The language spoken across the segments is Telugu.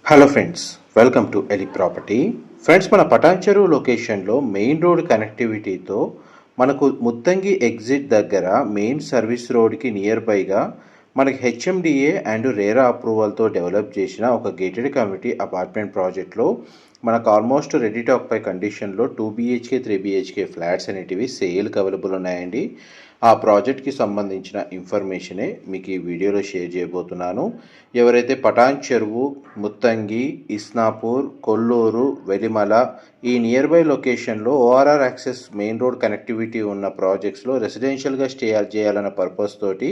Hello friends, welcome to Eli property. Friends, మన పటాన్చెరు లొకేషన్లో మెయిన్ రోడ్ కనెక్టివిటీతో మనకు ముత్తంగి ఎగ్జిట్ దగ్గర మెయిన్ సర్వీస్ రోడ్కి నియర్ బైగా మనకి హెచ్ఎండిఏ అండ్ రేరా అప్రూవల్తో డెవలప్ చేసిన ఒక గేటెడ్ కమ్యూనిటీ అపార్ట్మెంట్ ప్రాజెక్ట్లో మనకు ఆల్మోస్ట్ రెడీ టు ఆక్యుపై కండిషన్లో 2 BHK 3 BHK ఫ్లాట్స్ అనేటివి సేల్కి అవైలబుల్ ఉన్నాయండి. ఆ ప్రాజెక్ట్కి సంబంధించిన ఇన్ఫర్మేషనే మీకు ఈ వీడియోలో షేర్ చేయబోతున్నాను. ఎవరైతే పటాన్ చెరువు, ముత్తంగి, ఇస్నాపూర్, కొల్లూరు, వెలిమల ఈ నియర్ బై లొకేషన్లో ORR access main road connectivity ఉన్న ప్రాజెక్ట్స్లో రెసిడెన్షియల్గా స్టే చేయాలన్న పర్పస్ తోటి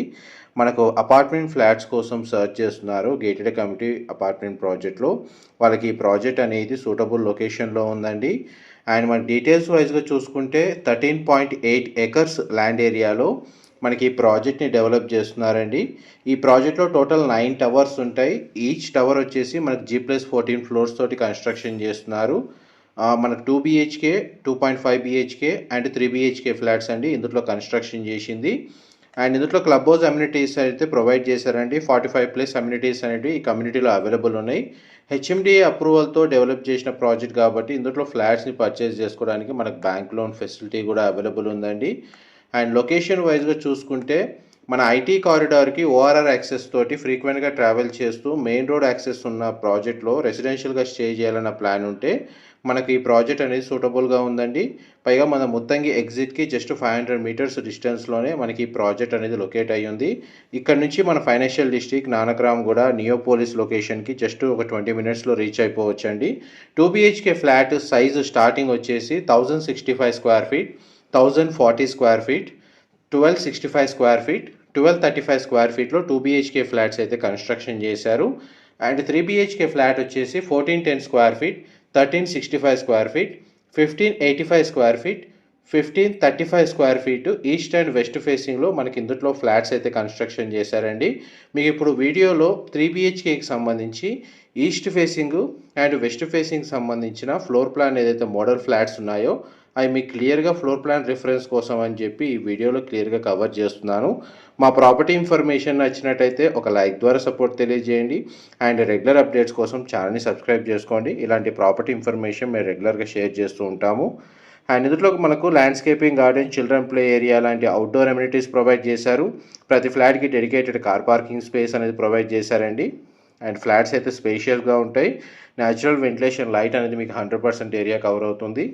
మనకు అపార్ట్మెంట్ ఫ్లాట్స్ కోసం సర్చ్ చేస్తున్నారు. గేటెడ్ కమ్యూనిటీ అపార్ట్మెంట్ ప్రాజెక్ట్లో వాళ్ళకి ఈ ప్రాజెక్ట్ అనేది సూటబుల్ లొకేషన్లో ఉందండి. అండ్ మన డీటెయిల్స్ వైజ్గా చూసుకుంటే 13.8 acres ల్యాండ్ ఏరియాలో మనకి ఈ ప్రాజెక్ట్ని డెవలప్ చేస్తున్నారండి. ఈ ప్రాజెక్ట్లో టోటల్ 9 టవర్స్ ఉంటాయి. ఈచ్ టవర్ వచ్చేసి మనకి G+14 ఫ్లోర్స్ తోటి కన్స్ట్రక్షన్ చేస్తున్నారు. మనకు 2 BHK, 2.5 BHK and 3 BHK flats అండి ఇందులో కన్స్ట్రక్షన్ చేసింది. అండ్ ఇందులో క్లబ్ హౌస్ అమ్యూనిటీస్ అయితే ప్రొవైడ్ చేశారండి. 45+ అమ్యూనిటీస్ అనేవి ఈ కమ్యూనిటీలో అవైలబుల్ ఉన్నాయి. హెచ్ఎండిఏ అప్రూవల్తో డెవలప్ చేసిన ప్రాజెక్ట్ కాబట్టి ఇందులో ఫ్లాట్స్ని పర్చేస్ చేసుకోవడానికి మనకు బ్యాంక్ లోన్ ఫెసిలిటీ కూడా అవైలబుల్ ఉందండి. అండ్ లొకేషన్ వైజ్గా చూసుకుంటే మన ఐటీ కారిడార్కి ఓఆర్ఆర్ యాక్సెస్ తోటి ఫ్రీక్వెంట్గా ట్రావెల్ చేస్తూ మెయిన్ రోడ్ యాక్సెస్ ఉన్న ప్రాజెక్ట్లో రెసిడెన్షియల్గా స్టే చేయాలన్న ప్లాన్ ఉంటే మనకి ఈ ప్రాజెక్ట్ అనేది సూటబుల్గా ఉందండి. పైగా మన ముత్తంగి ఎగ్జిట్కి జస్ట్ 500 meters డిస్టెన్స్లోనే మనకి ఈ ప్రాజెక్ట్ అనేది లొకేట్ అయ్యి ఉంది. ఇక్కడ నుంచి మన ఫైనాన్షియల్ డిస్ట్రిక్ట్ నానక్రామ్ కూడా నియోపోలిస్ లొకేషన్కి జస్ట్ ఒక 20 minutesలో రీచ్ అయిపోవచ్చు అండి. 2 BHK ఫ్లాట్ సైజు స్టార్టింగ్ వచ్చేసి 1065 square feet, 1040 square feet, 1265 square feet, 1235 square feetలో 2 BHK flats అయితే కన్స్ట్రక్షన్ చేశారు. అండ్ 3 BHK ఫ్లాట్ వచ్చేసి 1410 square feet, 1365 square feet, 1585 square feet, 1535 square feet east and west ఫేసింగ్లో మనకి ఇందులో ఫ్లాట్స్ అయితే కన్స్ట్రక్షన్ చేశారండి. మీకు ఇప్పుడు వీడియోలో 3 BHKకి సంబంధించి east facing and west facing సంబంధించిన ఫ్లోర్ ప్లాన్ ఏదైతే మోడల్ ఫ్లాట్స్ ఉన్నాయో అవి మీకు క్లియర్గా ఫ్లోర్ ప్లాన్ రిఫరెన్స్ కోసం అని చెప్పి ఈ వీడియోలో క్లియర్గా కవర్ చేస్తున్నాను. మా ప్రాపర్టీ ఇన్ఫర్మేషన్ నచ్చినట్టయితే ఒక లైక్ ద్వారా సపోర్ట్ తెలియజేయండి. అండ్ రెగ్యులర్ అప్డేట్స్ కోసం ఛానల్ని సబ్స్క్రైబ్ చేసుకోండి. ఇలాంటి ప్రాపర్టీ ఇన్ఫర్మేషన్ మేము రెగ్యులర్గా షేర్ చేస్తూ ఉంటాము. అండ్ ఇందులో మనకు landscaping, garden, children play area లాంటి అవుట్డోర్ అమ్యూనిటీస్ ప్రొవైడ్ చేశారు. ప్రతి ఫ్లాట్కి డెడికేటెడ్ కార్ పార్కింగ్ స్పేస్ అనేది ప్రొవైడ్ చేశారండి. అండ్ ఫ్లాట్స్ అయితే స్పేషియస్గా ఉంటాయి. న్యాచురల్ వెంటిలేషన్, లైట్ అనేది మీకు 100% ఏరియా కవర్ అవుతుంది.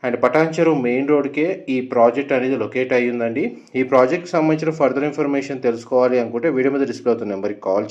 అండ్ పటాన్చెరు మెయిన్ రోడ్కే ఈ ప్రాజెక్ట్ అనేది లొకేట్ అయ్యిందండి. ఈ ప్రాజెక్ట్కి సంబంధించిన ఫర్దర్ ఇన్ఫర్మేషన్ తెలుసుకోవాలి అనుకుంటే వీడియో మీద డిస్ప్లే అవుతున్న నెంబర్కి కాల్